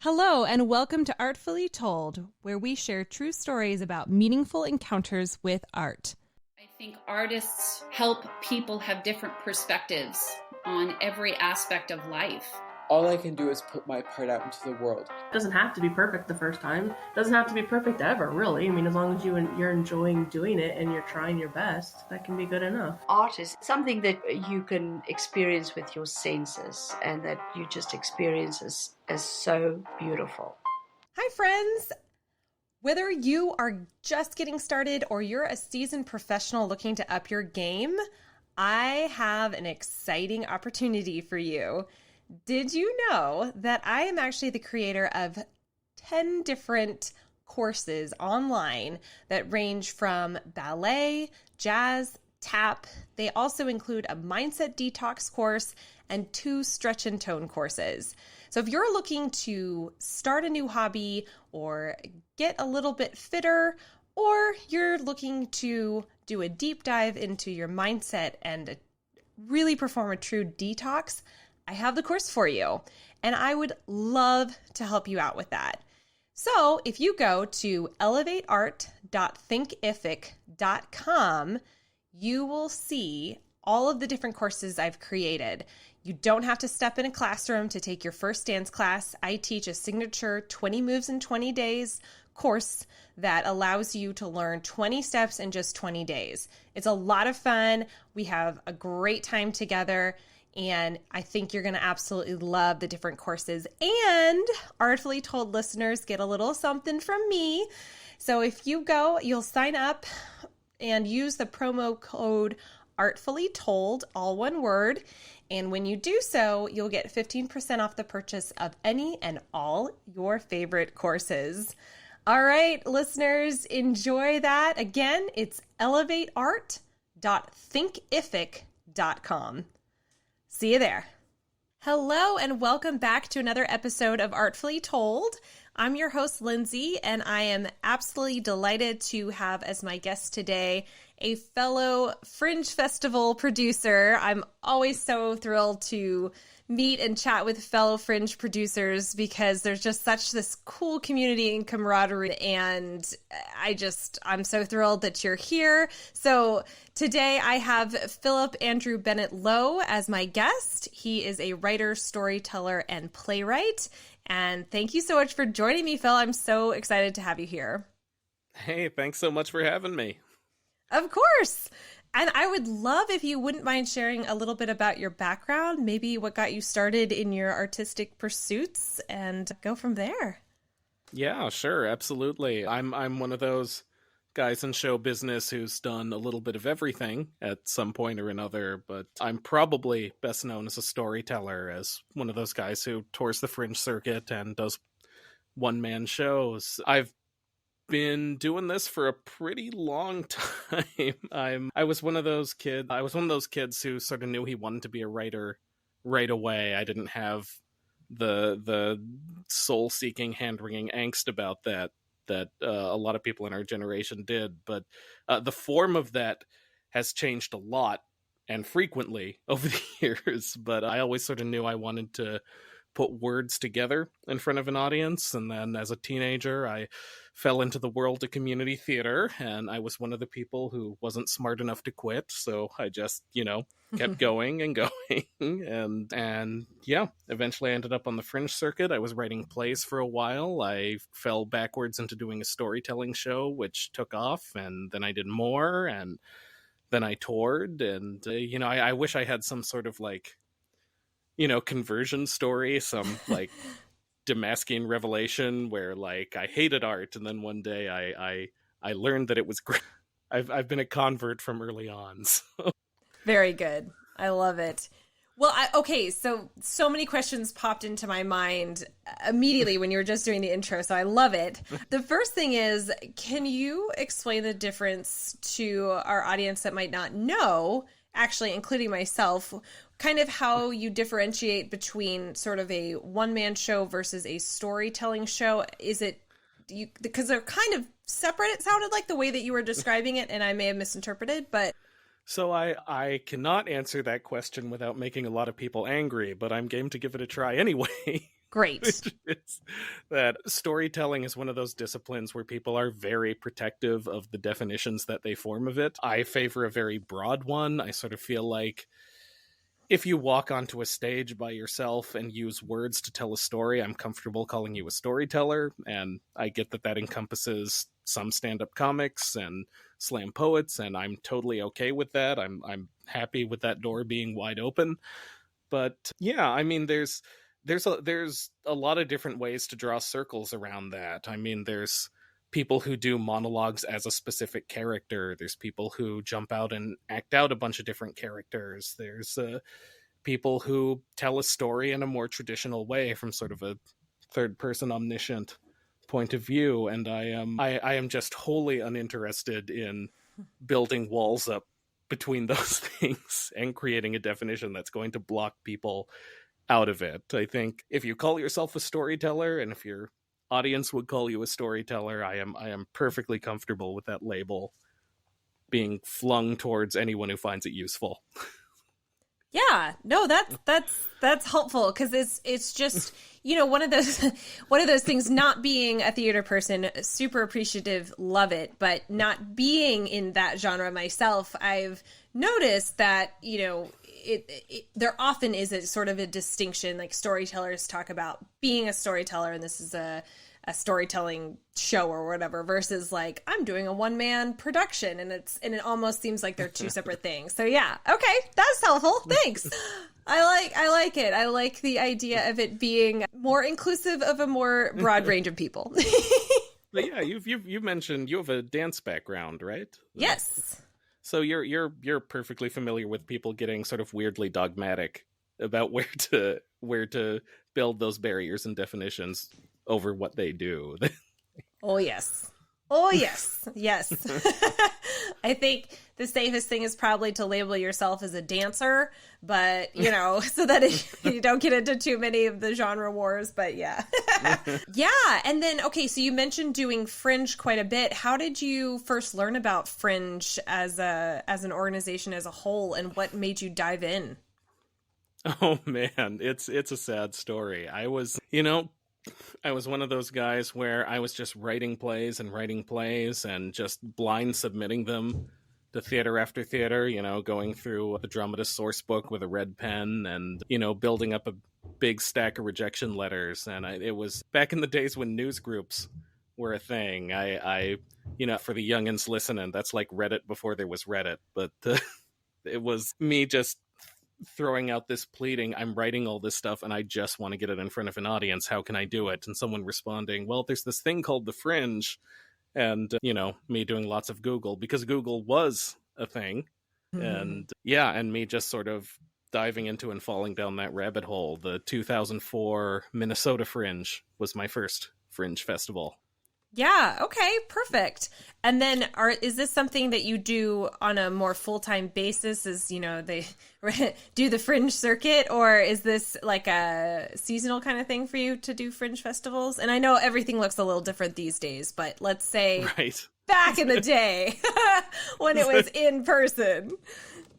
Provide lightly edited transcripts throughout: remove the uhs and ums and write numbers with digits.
Hello, and welcome to Artfully Told, where we share true stories about meaningful encounters with art. I think artists help people have different perspectives on every aspect of life. All I can do is put my part out into the world. It doesn't have to be perfect the first time. It doesn't have to be perfect ever, really. I mean, as long as you're enjoying doing it and you're trying your best, that can be good enough. Art is something that you can experience with your senses and that you just experience as so beautiful. Hi, friends. Whether you are just getting started or you're a seasoned professional looking to up your game, I have an exciting opportunity for you. Did you know that I am actually the creator of 10 different courses online that range from ballet, jazz, tap. They also include a mindset detox course and 2 stretch and tone courses. So if you're looking to start a new hobby or get a little bit fitter, or you're looking to do a deep dive into your mindset and really perform a true detox, I have the course for you, and I would love to help you out with that. So if you go to elevateart.thinkific.com, you will see all of the different courses I've created. You don't have to step in a classroom to take your first dance class. I teach a signature 20 moves in 20 days course that allows you to learn 20 steps in just 20 days. It's a lot of fun. We have a great time together. And I think you're going to absolutely love the different courses. And Artfully Told listeners get a little something from me. So if you go, you'll sign up and use the promo code Artfully Told, all one word. And when you do so, you'll get 15% off the purchase of any and all your favorite courses. All right, listeners, enjoy that. Again, it's elevateart.thinkific.com. See you there. Hello, and welcome back to another episode of Artfully Told. I'm your host, Lindsey, and I am absolutely delighted to have as my guest today a fellow Fringe Festival producer. I'm always so thrilled to meet and chat with fellow Fringe producers because there's just such this cool community and camaraderie, and I'm so thrilled that you're here. So today I have Phillip Andrew Bennett Low as my guest. He is a writer, storyteller, and playwright. And thank you so much for joining me, Phil. I'm so excited to have you here. Hey, thanks so much for having me. Of course. And I would love if you wouldn't mind sharing a little bit about your background, maybe what got you started in your artistic pursuits, and go from there. Yeah, sure, absolutely. I'm one of those guys in show business who's done a little bit of everything at some point or another, but I'm probably best known as a storyteller, as one of those guys who tours the Fringe circuit and does one-man shows. I've been doing this for a pretty long time. I was one of those kids who sort of knew he wanted to be a writer right away. I didn't have the soul-seeking, hand-wringing angst about that a lot of people in our generation did. But the form of that has changed a lot and frequently over the years. But I always sort of knew I wanted to put words together in front of an audience. And then as a teenager, I fell into the world of community theater, and I was one of the people who wasn't smart enough to quit. So I just, kept going and going. And yeah, eventually I ended up on the Fringe circuit. I was writing plays for a while. I fell backwards into doing a storytelling show, which took off. And then I did more, and then I toured. And, I wish I had some sort of conversion story, some Damascian revelation where I hated art, and then one day I learned that it was great. I've been a convert from early on. So. Very good. I love it. Well, so many questions popped into my mind immediately when you were just doing the intro, so I love it. The first thing is, can you explain the difference to our audience that might not know, actually including myself, kind of how you differentiate between sort of a one-man show versus a storytelling show? Is it because they're kind of separate, it sounded like, the way that you were describing it, and I may have misinterpreted, but... So I cannot answer that question without making a lot of people angry, but I'm game to give it a try anyway. Great. It's that storytelling is one of those disciplines where people are very protective of the definitions that they form of it. I favor a very broad one. I sort of feel like if you walk onto a stage by yourself and use words to tell a story, I'm comfortable calling you a storyteller. And I get that that encompasses some stand-up comics and slam poets, and I'm totally okay with that. I'm happy with that door being wide open. But yeah, I mean, there's a lot of different ways to draw circles around that. I mean, there's people who do monologues as a specific character. There's people who jump out and act out a bunch of different characters. There's people who tell a story in a more traditional way from sort of a third-person omniscient point of view. And I am just wholly uninterested in building walls up between those things and creating a definition that's going to block people out of it. I think if you call yourself a storyteller, and if your audience would call you a storyteller, I am perfectly comfortable with that label being flung towards anyone who finds it useful. Yeah, no, that's helpful, because it's just, you know, one of those things. Not being a theater person, super appreciative, love it, but not being in that genre myself, I've noticed that, you know, there often is a sort of a distinction. Like, storytellers talk about being a storyteller, and this is a storytelling show or whatever, versus like, I'm doing a one-man production, and it almost seems like they're two separate things. So yeah, okay, that's helpful. Thanks. I like it. I like the idea of it being more inclusive of a more broad range of people. But yeah, you've mentioned you have a dance background, right? Yes. So you're perfectly familiar with people getting sort of weirdly dogmatic about where to build those barriers and definitions over what they do. Oh yes. Oh yes. Yes. I think the safest thing is probably to label yourself as a dancer, but you know, so that you don't get into too many of the genre wars, but yeah. Yeah. And then, okay, so you mentioned doing Fringe quite a bit. How did you first learn about Fringe as an organization as a whole, and what made you dive in? Oh man, it's a sad story. I was one of those guys where I was just writing plays and just blind submitting them to theater after theater, you know, going through the dramatist source book with a red pen and, you know, building up a big stack of rejection letters. And it was back in the days when news groups were a thing. I you know, for the youngins listening, that's like Reddit before there was Reddit. But it was me just throwing out this pleading, I'm writing all this stuff and I just want to get it in front of an audience. How can I do it? And someone responding, well, there's this thing called the Fringe. And, you know, me doing lots of Google, because Google was a thing. Mm-hmm. And yeah, and me just sort of diving into and falling down that rabbit hole. The 2004 Minnesota Fringe was my first Fringe Festival. Yeah. Okay. Perfect. And then is this something that you do on a more full-time basis, as, you know, they do the Fringe circuit, or is this like a seasonal kind of thing for you to do Fringe festivals? And I know everything looks a little different these days, but let's say back in the day when it was in person.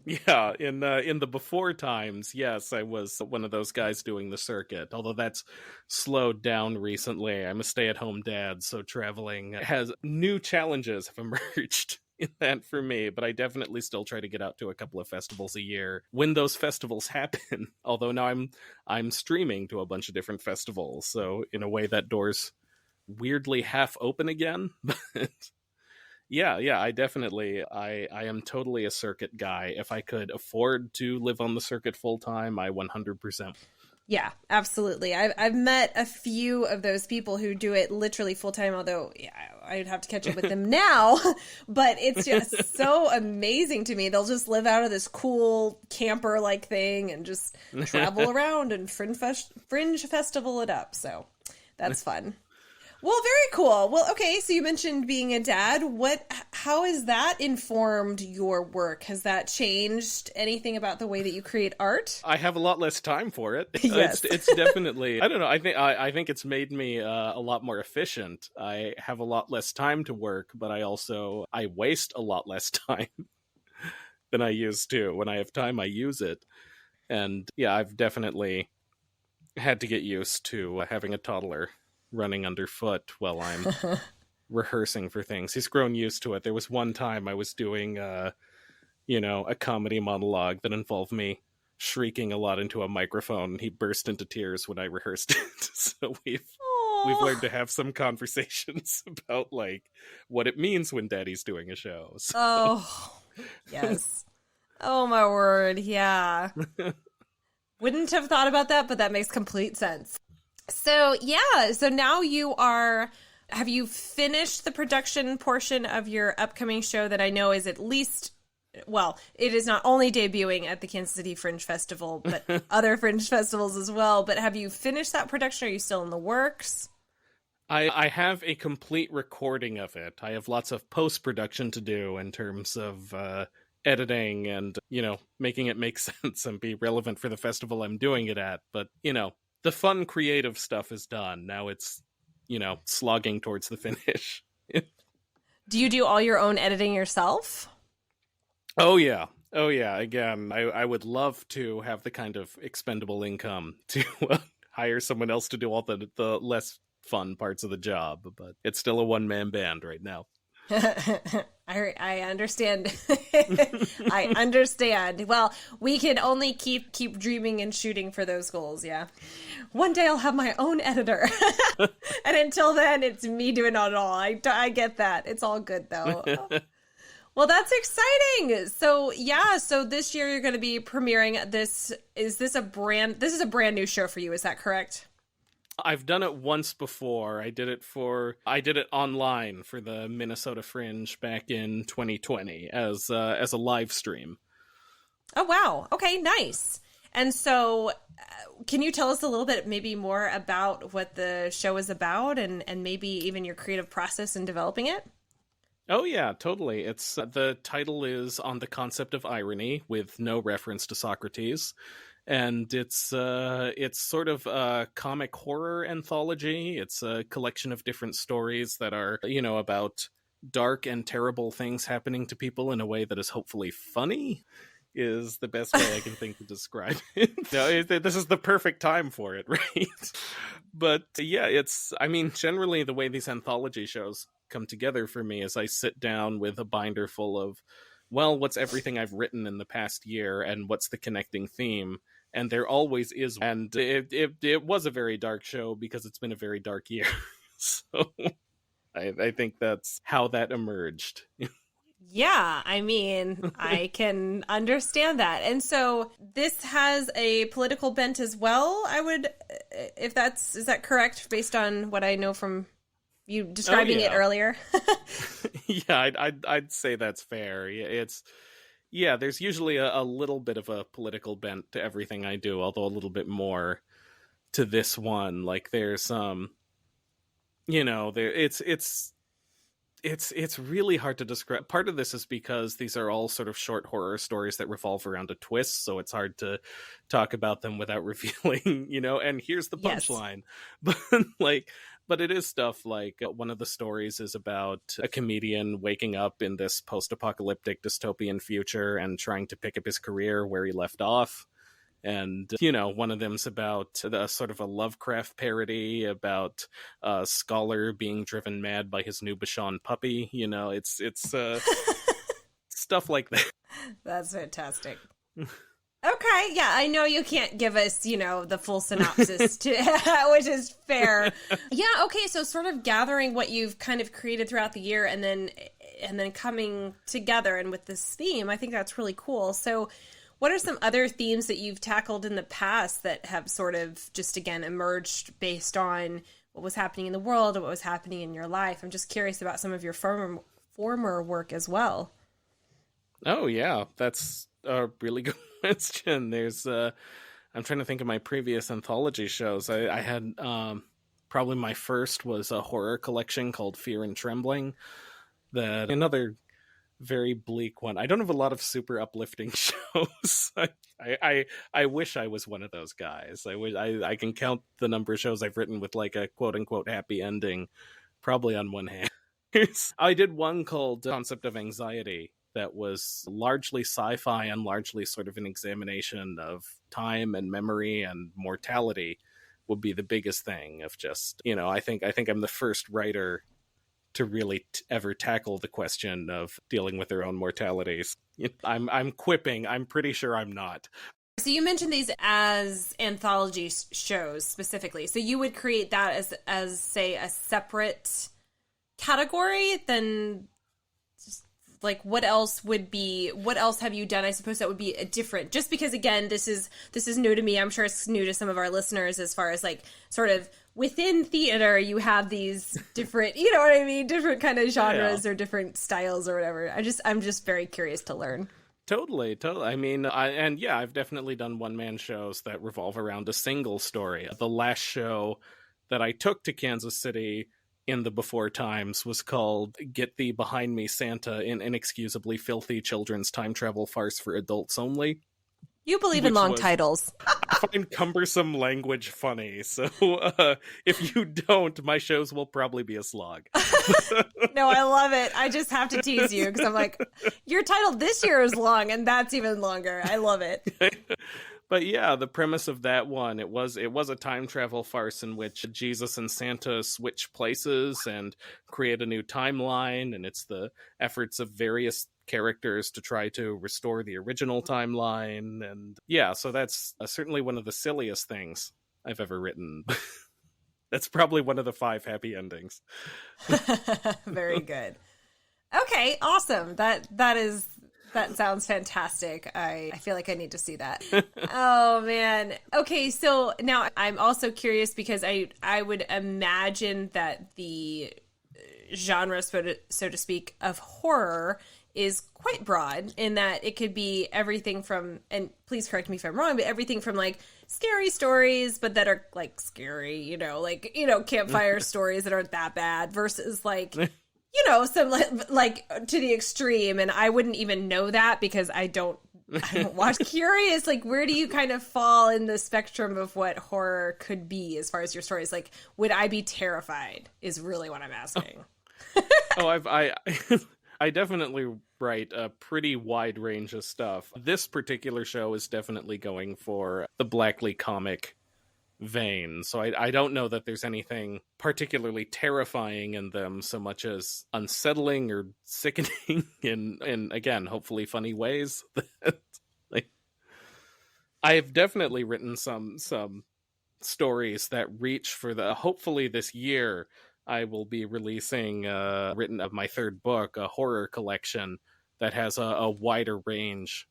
Yeah, in the before times, yes, I was one of those guys doing the circuit, although that's slowed down recently. I'm a stay-at-home dad, so traveling has new challenges have emerged in that for me, but I definitely still try to get out to a couple of festivals a year when those festivals happen, although now I'm streaming to a bunch of different festivals, so in a way that door's weirdly half open again, but... Yeah, I definitely, I am totally a circuit guy. If I could afford to live on the circuit full time, I 100%. Yeah, absolutely. I've met a few of those people who do it literally full time, although yeah, I'd have to catch up with them now. But it's just so amazing to me. They'll just live out of this cool camper like thing and just travel around and Fringe Festival it up. So that's fun. Well, very cool. Well, okay, so you mentioned being a dad. How has that informed your work? Has that changed anything about the way that you create art? I have a lot less time for it. Yes. It's definitely, I don't know, I think it's made me a lot more efficient. I have a lot less time to work, but I waste a lot less time than I used to. When I have time, I use it. And yeah, I've definitely had to get used to having a toddler running underfoot while I'm rehearsing for things. He's grown used to it. There was one time I was doing, a comedy monologue that involved me shrieking a lot into a microphone. He burst into tears when I rehearsed it. So we've learned to have some conversations about like what it means when Daddy's doing a show. So. Oh, yes. Oh my word, yeah. Wouldn't have thought about that, but that makes complete sense. So now have you finished the production portion of your upcoming show that I know is at least, well, it is not only debuting at the Kansas City Fringe Festival, but other Fringe Festivals as well. But have you finished that production? Are you still in the works? I have a complete recording of it. I have lots of post-production to do in terms of editing and, making it make sense and be relevant for the festival I'm doing it at. But, the fun creative stuff is done. Now it's, slogging towards the finish. Do you do all your own editing yourself? Oh, yeah. Again, I would love to have the kind of expendable income to hire someone else to do all the less fun parts of the job, but it's still a one-man band right now. I understand. I understand. Well, we can only keep dreaming and shooting for those goals, yeah. One day I'll have my own editor. And until then, it's me doing it all. I get that. It's all good, though. Well, that's exciting. So this year you're going to be premiering this. This is a brand new show for you. Is that correct? I've done it once before. I did it online for the Minnesota Fringe back in 2020 as a live stream. Oh, wow. Okay, nice. And so can you tell us a little bit maybe more about what the show is about and maybe even your creative process in developing it? Oh yeah, totally. It's the title is On the Concept of Irony with no reference to Socrates. And it's sort of a comic horror anthology. It's a collection of different stories that are, about dark and terrible things happening to people in a way that is hopefully funny, is the best way I can think to describe it. This is the perfect time for it, right? But yeah, generally the way these anthology shows come together for me is I sit down with a binder full of, well, what's everything I've written in the past year and what's the connecting theme? And there always is. And it was a very dark show because it's been a very dark year. So I think that's how that emerged. Yeah, I can understand that. And so this has a political bent as well, is that correct based on what I know from you describing it earlier? Yeah, I'd say that's fair. There's usually a little bit of a political bent to everything I do, although a little bit more to this one. Like there's it's really hard to describe. Part of this is because these are all sort of short horror stories that revolve around a twist, so it's hard to talk about them without revealing, and here's the punchline. Yes. But it is stuff like one of the stories is about a comedian waking up in this post-apocalyptic dystopian future and trying to pick up his career where he left off. And, one of them's about a sort of a Lovecraft parody about a scholar being driven mad by his new Bashan puppy. It's stuff like that. That's fantastic. Okay, yeah, I know you can't give us, the full synopsis, which is fair. Yeah, okay, so sort of gathering what you've kind of created throughout the year and then coming together and with this theme, I think that's really cool. So what are some other themes that you've tackled in the past that have sort of just, again, emerged based on what was happening in the world or what was happening in your life? I'm just curious about some of your former work as well. Oh, yeah, that's a really good question. There's I'm trying to think of my previous anthology shows. I had probably my first was a horror collection called Fear and Trembling. That another very bleak one. I don't have a lot of super uplifting shows. I wish I was one of those guys. I can count the number of shows I've written with like a quote unquote happy ending probably on one hand. I did one called Concept of Anxiety that was largely sci-fi and largely sort of an examination of time and memory and mortality. would be the biggest thing of just, I think I'm the first writer to really ever tackle the question of dealing with their own mortalities. I'm quipping. I'm pretty sure I'm not. So you mentioned these as anthology shows specifically. So you would create that as say a separate category than just like what else have you done? I suppose that would be a different, just because again, this is new to me. I'm sure it's new to some of our listeners as far as like sort of within theater, you have these different, you know what I mean? Different kind of genres or different styles or whatever. I'm just very curious to learn. Totally. I mean, I've definitely done one-man shows that revolve around a single story. The last show that I took to Kansas City in the before times was called Get Thee Behind Me, Santa, an inexcusably filthy children's time travel farce for adults only. You believe in long titles. I find cumbersome language funny, so if you don't, my shows will probably be a slog. No, I love it. I just have to tease you because I'm like, your title this year is long, and that's even longer. I love it. But yeah, the premise of that one, it was a time travel farce in which Jesus and Santa switch places and create a new timeline, and it's the efforts of various characters to try to restore the original timeline. And yeah, so that's certainly one of the silliest things I've ever written. That's probably one of the 5 happy endings. Very good. Okay, awesome. That sounds fantastic. I feel like I need to see that. Oh man. Okay, so now I'm also curious because I would imagine that the genre, so to speak, of horror is quite broad in that it could be everything from, and please correct me if I'm wrong, but everything from like scary stories, but that are like scary, campfire stories that aren't that bad versus like, some like to the extreme. And I wouldn't even know that because I don't watch. Curious, like where do you kind of fall in the spectrum of what horror could be as far as your stories? Like, would I be terrified is really what I'm asking. I definitely write a pretty wide range of stuff. This particular show is definitely going for the Blackley comic vein, so I don't know that there's anything particularly terrifying in them so much as unsettling or sickening in again, hopefully funny ways. I have definitely written some stories that reach for hopefully this year I will be releasing written of my third book, a horror collection that has a wider range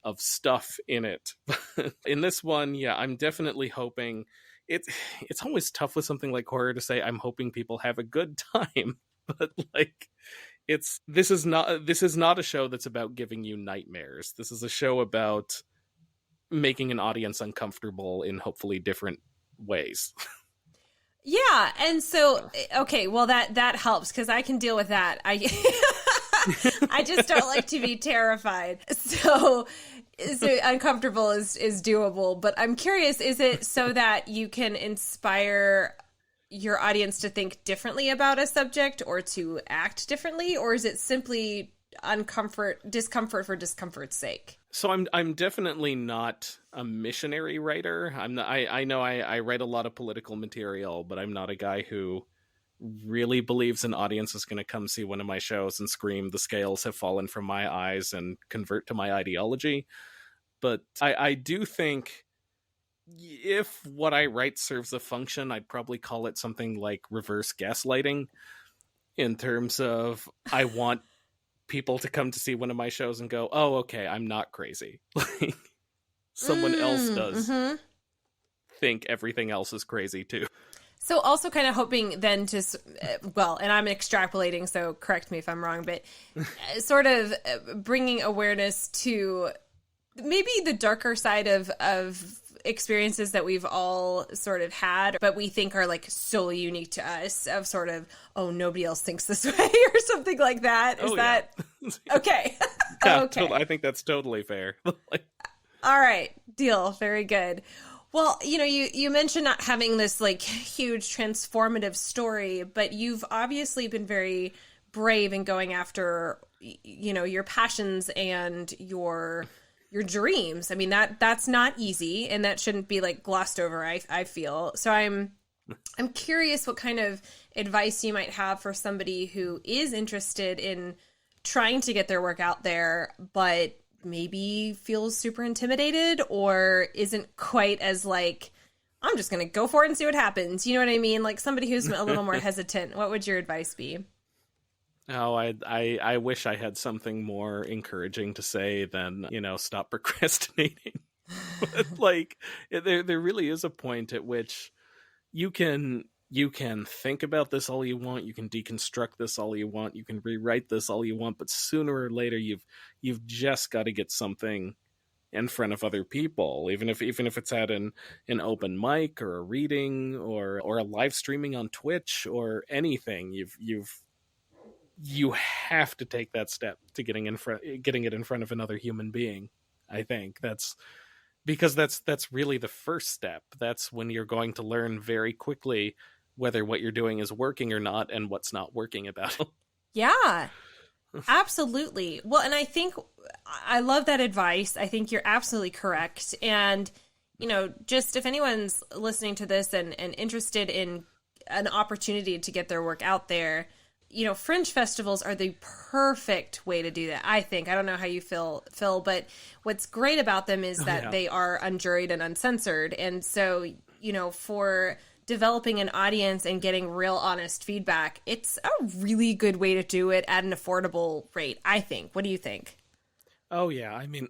of stuff in it. In this one, yeah, I'm definitely hoping it's always tough with something like horror to say I'm hoping people have a good time, but like this is not a show that's about giving you nightmares. This is a show about making an audience uncomfortable in hopefully different ways. Yeah, and so okay, well that helps because I can deal with that. I just don't like to be terrified. So uncomfortable is doable, but I'm curious, is it so that you can inspire your audience to think differently about a subject or to act differently, or is it simply discomfort for discomfort's sake? So I'm definitely not a missionary writer. I know I write a lot of political material, but I'm not a guy who really believes an audience is going to come see one of my shows and scream, "The scales have fallen from my eyes," and convert to my ideology. But I do think if what I write serves a function, I'd probably call it something like reverse gaslighting, in terms of I want people to come to see one of my shows and go, "Oh, okay, I'm not crazy." Like someone else does think everything else is crazy too. So also kind of hoping then to, and I'm extrapolating, so correct me if I'm wrong, but sort of bringing awareness to maybe the darker side of experiences that we've all sort of had, but we think are like solely unique to us, of sort of, oh, nobody else thinks this way or something like that. Is that okay? Yeah, okay. I think that's totally fair. All right, deal. Very good. Well, you mentioned not having this like huge transformative story, but you've obviously been very brave in going after, your passions and your your dreams. I mean, that's not easy, and that shouldn't be like glossed over, I feel. So I'm curious what kind of advice you might have for somebody who is interested in trying to get their work out there, but maybe feels super intimidated or isn't quite as like, I'm just going to go for it and see what happens. You know what I mean? Like somebody who's a little more hesitant. What would your advice be? Oh, I wish I had something more encouraging to say than, stop procrastinating. But like, there really is a point at which you can think about this all you want, you can deconstruct this all you want, you can rewrite this all you want, but sooner or later you've just got to get something in front of other people, even if it's at an open mic or a reading or a live streaming on Twitch or anything. You have to take that step to getting it in front of another human being. I think that's really the first step. That's when you're going to learn very quickly whether what you're doing is working or not and what's not working about it. Yeah, absolutely. Well, and I think I love that advice. I think you're absolutely correct. And, just if anyone's listening to this and interested in an opportunity to get their work out there, Fringe festivals are the perfect way to do that, I think. I don't know how you feel, Phil, but what's great about them is that they are unjuried and uncensored. And so, for developing an audience and getting real honest feedback, it's a really good way to do it at an affordable rate, I think. What do you think? Oh yeah, I mean,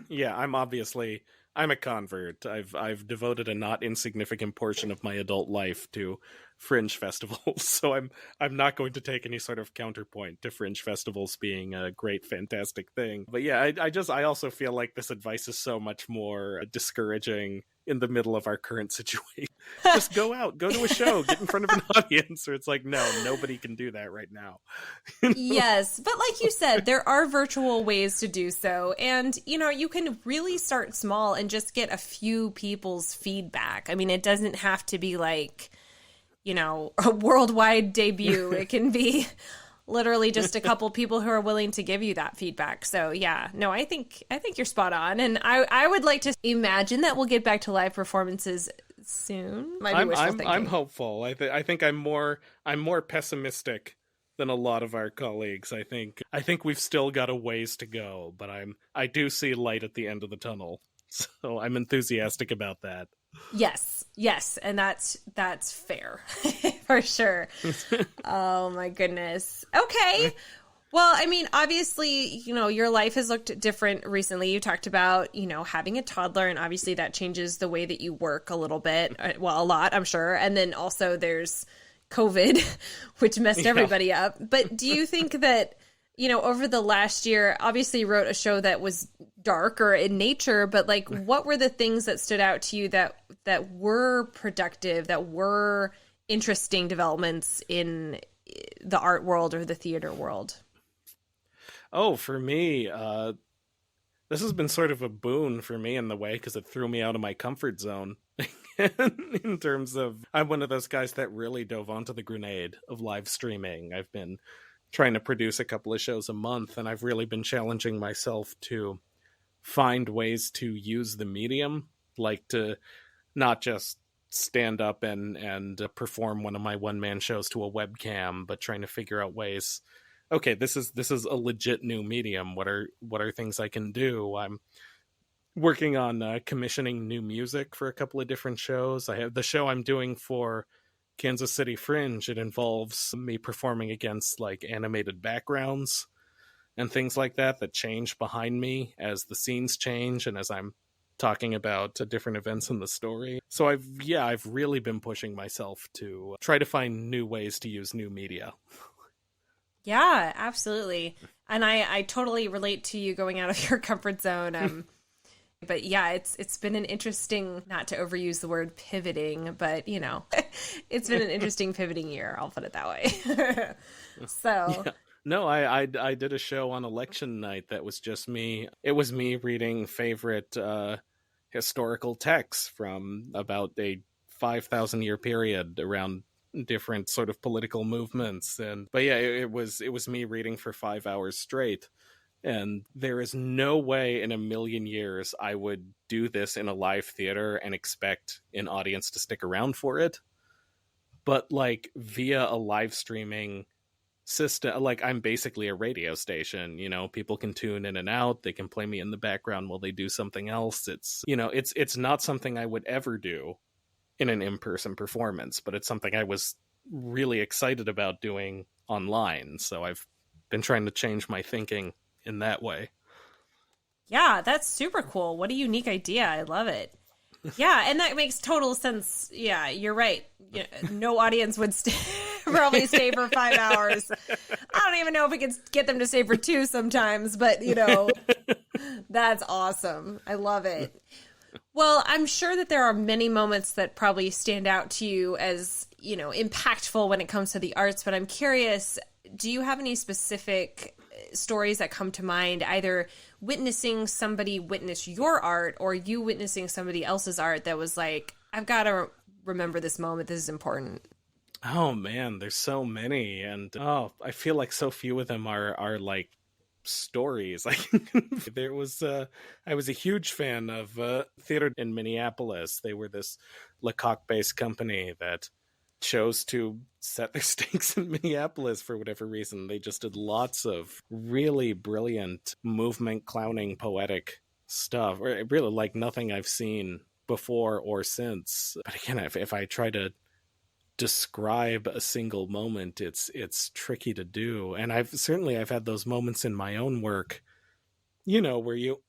yeah, I'm a convert. I've devoted a not insignificant portion of my adult life to Fringe Festivals, so I'm not going to take any sort of counterpoint to Fringe Festivals being a great, fantastic thing. But yeah, I also feel like this advice is so much more discouraging in the middle of our current situation. Just go out, go to a show, get in front of an audience, or it's like, no, nobody can do that right now. Yes, but like you said, there are virtual ways to do so. And, you can really start small and just get a few people's feedback. I mean, it doesn't have to be like, a worldwide debut. It can be literally just a couple people who are willing to give you that feedback. So yeah, no, I think you're spot on. And I would like to imagine that we'll get back to live performances soon. I'm hopeful. I think I'm more pessimistic than a lot of our colleagues. I think we've still got a ways to go, but I do see light at the end of the tunnel. So I'm enthusiastic about that. Yes, and that's fair for sure. Oh my goodness. Okay. Well, I mean, obviously, your life has looked different recently. You talked about, having a toddler, and obviously that changes the way that you work a little bit. Well, a lot, I'm sure. And then also there's COVID, which messed everybody up. But do you think that, over the last year, obviously you wrote a show that was darker in nature, but like, what were the things that stood out to you that were productive, that were interesting developments in the art world or the theater world? Oh, for me, this has been sort of a boon for me in the way, because it threw me out of my comfort zone. In terms of, I'm one of those guys that really dove onto the grenade of live streaming. I've been trying to produce a couple of shows a month, and I've really been challenging myself to find ways to use the medium, like to not just stand up and perform one of my one-man shows to a webcam, but trying to figure out ways. Okay, this is a legit new medium. What are things I can do? I'm working on commissioning new music for a couple of different shows. I have the show I'm doing for Kansas City Fringe. It involves me performing against like animated backgrounds and things like that change behind me as the scenes change and as I'm talking about different events in the story. So I've really been pushing myself to try to find new ways to use new media. Yeah, absolutely. And I totally relate to you going out of your comfort zone. But yeah, it's been an interesting, not to overuse the word pivoting, but it's been an interesting pivoting year. I'll put it that way. So yeah. No, I did a show on election night that was just me. It was me reading favorite historical texts from about a 5,000 year period around different sort of political movements. But yeah, it was me reading for 5 hours straight. And there is no way in a million years I would do this in a live theater and expect an audience to stick around for it. But like via a live streaming system, like I'm basically a radio station, you know, people can tune in and out, they can play me in the background while they do something else. It's, you know, it's not something I would ever do in an in-person performance, but it's something I was really excited about doing online. So I've been trying to change my thinking in that way. Yeah, that's super cool. What a unique idea. I love it. Yeah, and that makes total sense. Yeah, you're right. No audience would probably stay for 5 hours. I don't even know if we could get them to stay for 2 sometimes, but, you know, that's awesome. I love it. Well, I'm sure that there are many moments that probably stand out to you as, you know, impactful when it comes to the arts, but I'm curious, do you have any specific stories that come to mind, either witnessing somebody witness your art or you witnessing somebody else's art that was like, I've got to remember this moment, this is important? Oh man, there's so many, and I feel like so few of them are like stories. There was I was a huge fan of theater in Minneapolis. They were this Lecoq-based company that chose to set their stakes in Minneapolis for whatever reason. They just did lots of really brilliant movement, clowning, poetic stuff. Really like nothing I've seen before or since. But again, if I try to describe a single moment, it's tricky to do. And I've had those moments in my own work, you know, where you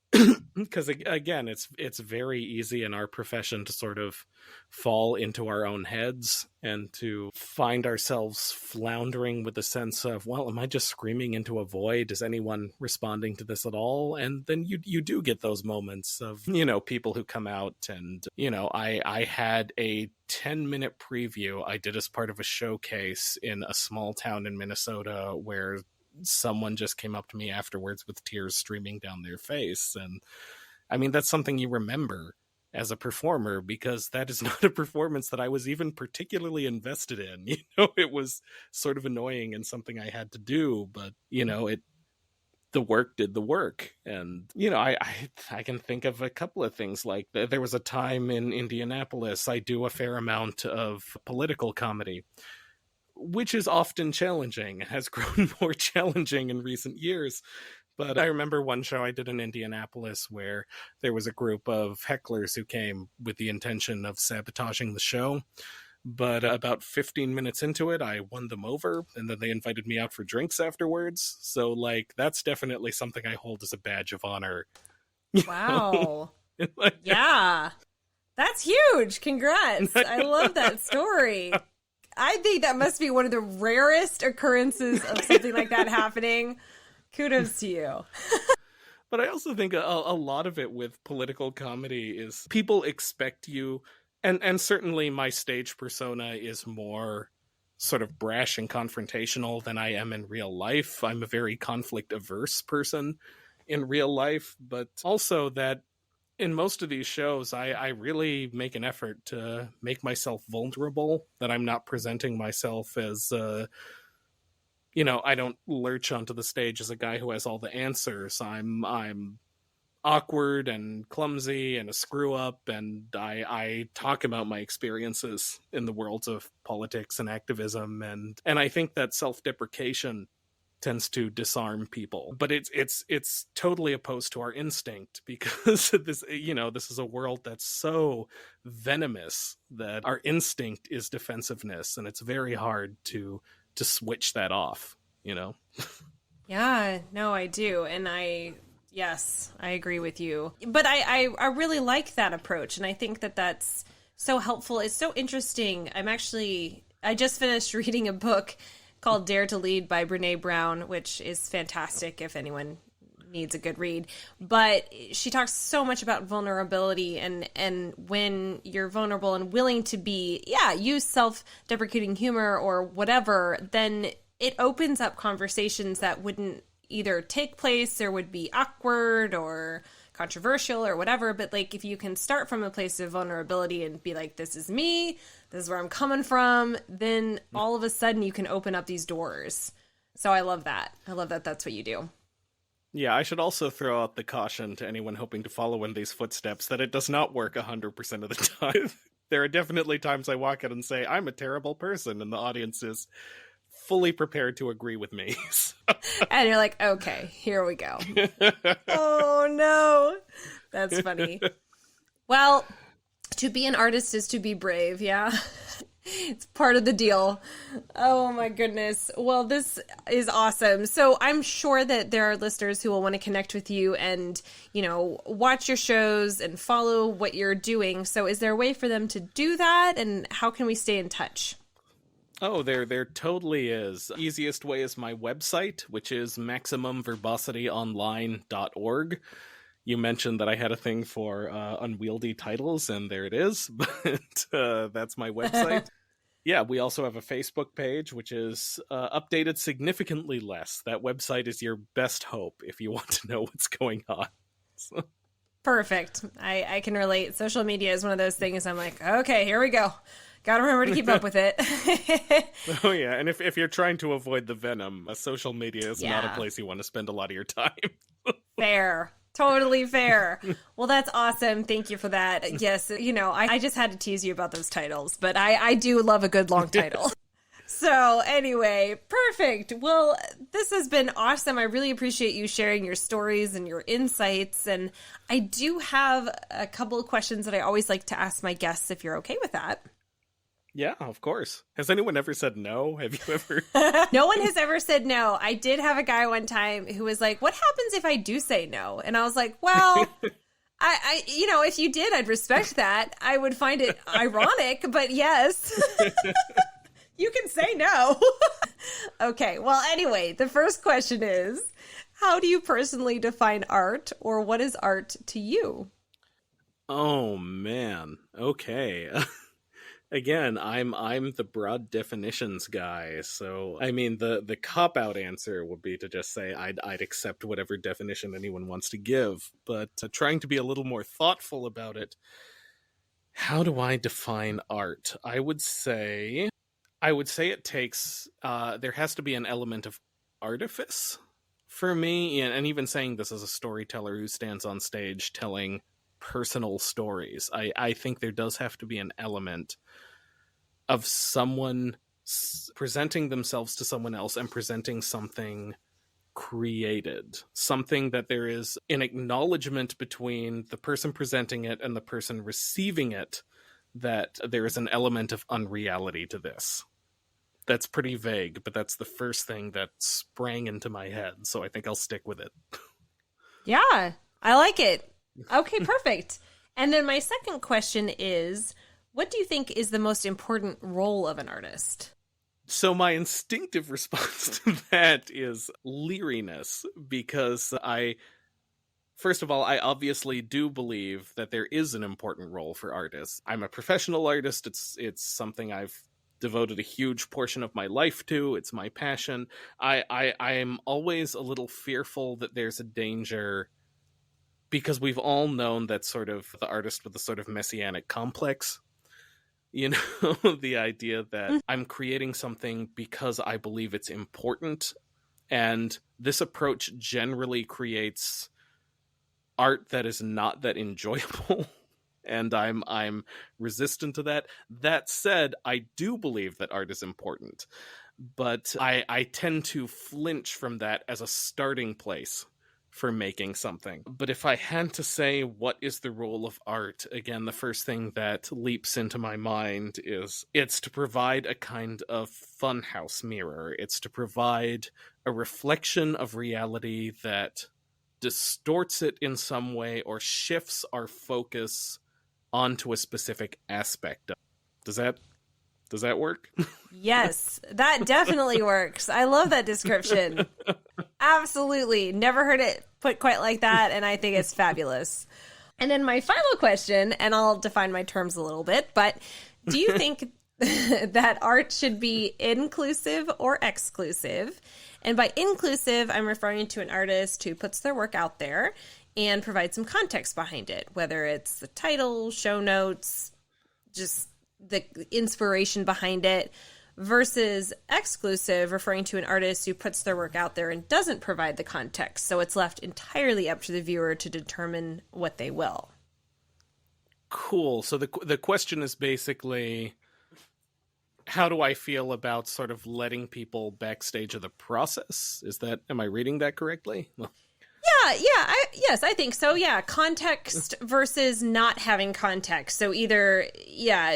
because again, it's very easy in our profession to sort of fall into our own heads and to find ourselves floundering with the sense of, well, am I just screaming into a void? Is anyone responding to this at all? And then you do get those moments of, you know, people who come out and, you know, I had a 10-minute preview I did as part of a showcase in a small town in Minnesota where someone just came up to me afterwards with tears streaming down their face. And I mean, that's something you remember as a performer, because that is not a performance that I was even particularly invested in. You know, it was sort of annoying and something I had to do, but you know, the work did the work. And, you know, I can think of a couple of things like that. There was a time in Indianapolis, I do a fair amount of political comedy, which is often challenging, has grown more challenging in recent years. But I remember one show I did in Indianapolis where there was a group of hecklers who came with the intention of sabotaging the show. But about 15 minutes into it, I won them over, and then they invited me out for drinks afterwards. So, like, that's definitely something I hold as a badge of honor. Wow. Yeah. That's huge. Congrats. I love that story. I think that must be one of the rarest occurrences of something like that happening. Kudos to you. But I also think a lot of it with political comedy is people expect you, and certainly my stage persona is more sort of brash and confrontational than I am in real life. I'm a very conflict-averse person in real life, but also that in most of these shows, I really make an effort to make myself vulnerable, that I'm not presenting myself as, you know, I don't lurch onto the stage as a guy who has all the answers. I'm awkward and clumsy and a screw up, and I talk about my experiences in the worlds of politics and activism, and I think that self-deprecation tends to disarm people, but it's totally opposed to our instinct, because this, you know, this is a world that's so venomous that our instinct is defensiveness, and it's very hard to switch that off, you know. Yeah, no, I do, and yes, I agree with you. But I really like that approach, and I think that that's so helpful. It's so interesting. I just finished reading a book called Dare to Lead by Brene Brown, which is fantastic if anyone needs a good read. But she talks so much about vulnerability, and when you're vulnerable and willing to use self-deprecating humor or whatever, then it opens up conversations that wouldn't either take place or would be awkward or controversial or whatever. But like, if you can start from a place of vulnerability and be like, this is me, this is where I'm coming from, then all of a sudden you can open up these doors. So I love that. I love that that's what you do. Yeah, I should also throw out the caution to anyone hoping to follow in these footsteps that it does not work 100% of the time. There are definitely times I walk in and say, I'm a terrible person, and the audience is fully prepared to agree with me. And you're like, okay, here we go. Oh, no. That's funny. Well, to be an artist is to be brave, yeah? It's part of the deal. Oh my goodness. Well, this is awesome. So I'm sure that there are listeners who will want to connect with you and, watch your shows and follow what you're doing. So is there a way for them to do that? And how can we stay in touch? Oh, there totally is. Easiest way is my website, which is maximumverbocityonline.org. You mentioned that I had a thing for unwieldy titles, and there it is. But that's my website. Yeah, we also have a Facebook page, which is updated significantly less. That website is your best hope if you want to know what's going on. So. Perfect. I can relate. Social media is one of those things I'm like, okay, here we go. Got to remember to keep up with it. Oh, yeah. And if you're trying to avoid the venom, social media is not a place you want to spend a lot of your time. Fair. Totally fair. Well, that's awesome. Thank you for that. Yes, I just had to tease you about those titles, but I do love a good long title. So anyway, perfect. Well, this has been awesome. I really appreciate you sharing your stories and your insights. And I do have a couple of questions that I always like to ask my guests, if you're okay with that. Yeah, of course. Has anyone ever said no? Have you ever? No one has ever said no. I did have a guy one time who was like, what happens if I do say no? And I was like, well, I if you did, I'd respect that. I would find it ironic, but yes, you can say no. Okay. Well, anyway, the first question is, how do you personally define art, or what is art to you? Oh, man. Okay. Again, I'm the broad definitions guy, so I mean the cop-out answer would be to just say I'd accept whatever definition anyone wants to give, but trying to be a little more thoughtful about it. How do I define art? I would say it takes there has to be an element of artifice for me, and even saying this as a storyteller who stands on stage telling personal stories. I think there does have to be an element of someone presenting themselves to someone else and presenting something created, something that there is an acknowledgement between the person presenting it and the person receiving it, that there is an element of unreality to this. That's pretty vague, but that's the first thing that sprang into my head, so I think I'll stick with it. Yeah, I like it. Okay, perfect. And then my second question is, what do you think is the most important role of an artist? So my instinctive response to that is leeriness, because first of all, I obviously do believe that there is an important role for artists. I'm a professional artist. It's something I've devoted a huge portion of my life to. It's my passion. I am always a little fearful that there's a danger, because we've all known that sort of the artist with the sort of messianic complex. The idea that I'm creating something because I believe it's important. And this approach generally creates art that is not that enjoyable. And I'm resistant to that. That said, I do believe that art is important. But I tend to flinch from that as a starting place for making something. But if I had to say what is the role of art, again, the first thing that leaps into my mind is it's to provide a kind of funhouse mirror. It's to provide a reflection of reality that distorts it in some way or shifts our focus onto a specific aspect of it. Does that work? Yes, that definitely works. I love that description. Absolutely. Never heard it put quite like that, and I think it's fabulous. And then my final question, and I'll define my terms a little bit, but do you think that art should be inclusive or exclusive? And by inclusive, I'm referring to an artist who puts their work out there and provides some context behind it, whether it's the title, show notes, just the inspiration behind it, versus exclusive, referring to an artist who puts their work out there and doesn't provide the context. So it's left entirely up to the viewer to determine what they will. Cool. So the question is basically, how do I feel about sort of letting people backstage of the process? Am I reading that correctly? Yes, I think so. Yeah, context versus not having context. So either,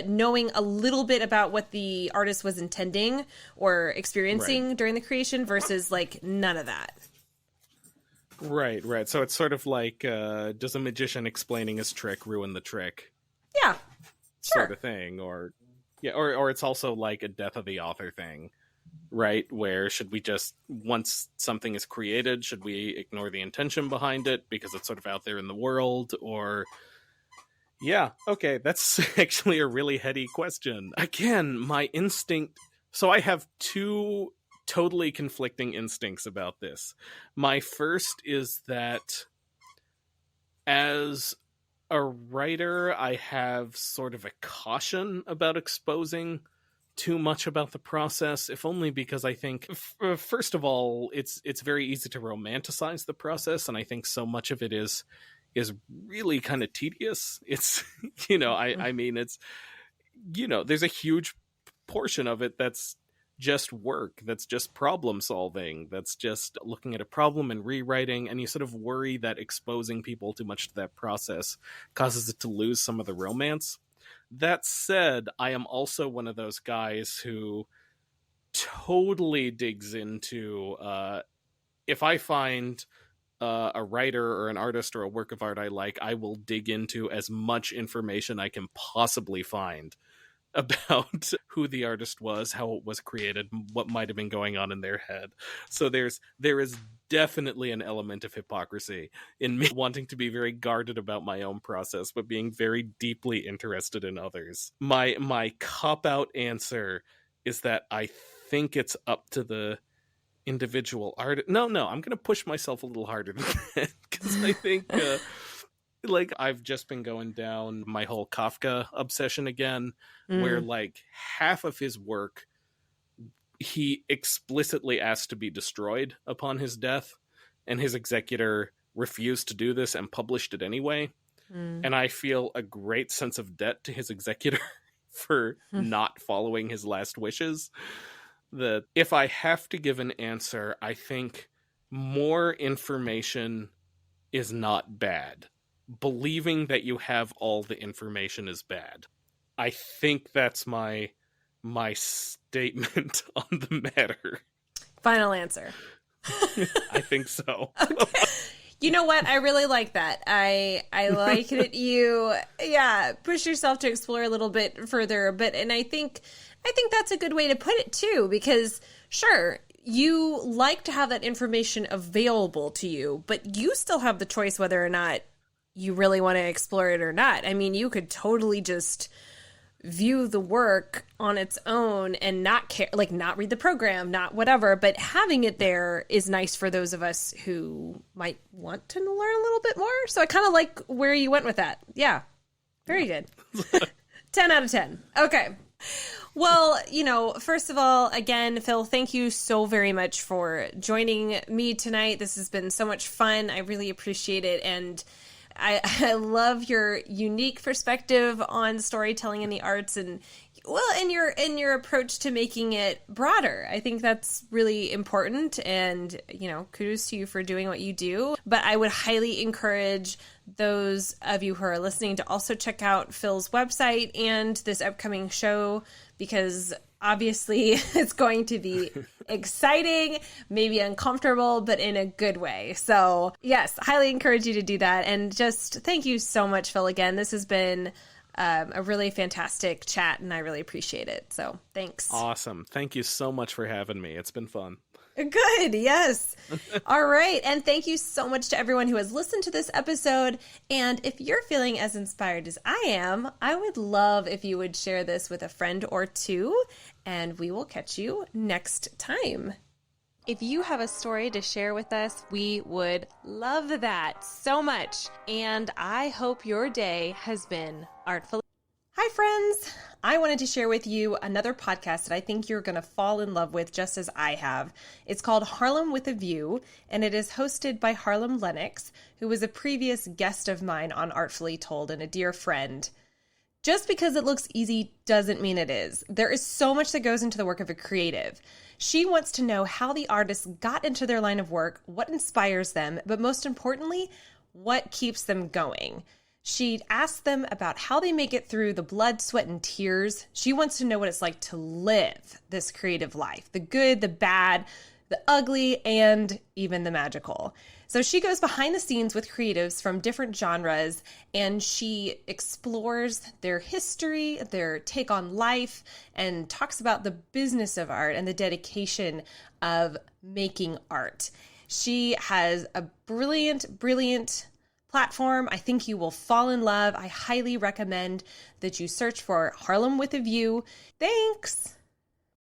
knowing a little bit about what the artist was intending or experiencing during the creation versus like none of that. Right. So it's sort of like, does a magician explaining his trick ruin the trick? Yeah, sure. Sort of thing, or it's also like a death of the author thing. Right, where should we just, once something is created, should we ignore the intention behind it because it's sort of out there in the world? Or, that's actually a really heady question. Again, my instinct, so I have two totally conflicting instincts about this. My first is that as a writer, I have sort of a caution about exposing too much about the process, if only because I think, first of all, it's very easy to romanticize the process, and I think so much of it is really kind of tedious. It's, I mean, it's, there's a huge portion of it that's just work, that's just problem solving, that's just looking at a problem and rewriting, and you sort of worry that exposing people too much to that process causes it to lose some of the romance. That said, I am also one of those guys who totally digs into, if I find a writer or an artist or a work of art I like, I will dig into as much information I can possibly find about who the artist was, how it was created, what might have been going on in their head. So there is definitely an element of hypocrisy in me wanting to be very guarded about my own process, but being very deeply interested in others. My cop-out answer is that I think it's up to the individual artist. No, I'm going to push myself a little harder than that, because I think... like, I've just been going down my whole Kafka obsession again, where like half of his work he explicitly asked to be destroyed upon his death, and his executor refused to do this and published it anyway. And I feel a great sense of debt to his executor for not following his last wishes. That if I have to give an answer, I think more information is not bad. Believing that you have all the information is bad. I think that's my statement on the matter. Final answer. I think so. Okay. You know what? I really like that. I like that you push yourself to explore a little bit further. And I think that's a good way to put it too, because sure, you like to have that information available to you, but you still have the choice whether or not you really want to explore it or not. I mean, you could totally just view the work on its own and not care, like not read the program, not whatever, but having it there is nice for those of us who might want to learn a little bit more. So I kind of like where you went with that. Yeah. Very good. 10 out of 10. Okay. Well, first of all, again, Phil, thank you so very much for joining me tonight. This has been so much fun. I really appreciate it. And I love your unique perspective on storytelling in the arts, and your approach to making it broader. I think that's really important, and kudos to you for doing what you do. But I would highly encourage those of you who are listening to also check out Phil's website and this upcoming show, because obviously it's going to be exciting, maybe uncomfortable, but in a good way. So yes, highly encourage you to do that. And just thank you so much, Phil, again. This has been a really fantastic chat, and I really appreciate it. So thanks. Awesome. Thank you so much for having me. It's been fun. Good. Yes. All right. And thank you so much to everyone who has listened to this episode. And if you're feeling as inspired as I am, I would love if you would share this with a friend or two, and we will catch you next time. If you have a story to share with us, we would love that so much. And I hope your day has been artful. Hi, friends. I wanted to share with you another podcast that I think you're going to fall in love with just as I have. It's called Harlem with a View, and it is hosted by Harlem Lennox, who was a previous guest of mine on Artfully Told and a dear friend. Just because it looks easy doesn't mean it is. There is so much that goes into the work of a creative. She wants to know how the artists got into their line of work, what inspires them, but most importantly, what keeps them going. She asked them about how they make it through the blood, sweat, and tears. She wants to know what it's like to live this creative life, the good, the bad, the ugly, and even the magical. So she goes behind the scenes with creatives from different genres, and she explores their history, their take on life, and talks about the business of art and the dedication of making art. She has a brilliant, brilliant platform. I think you will fall in love. I highly recommend that you search for Harlem with a View. Thanks.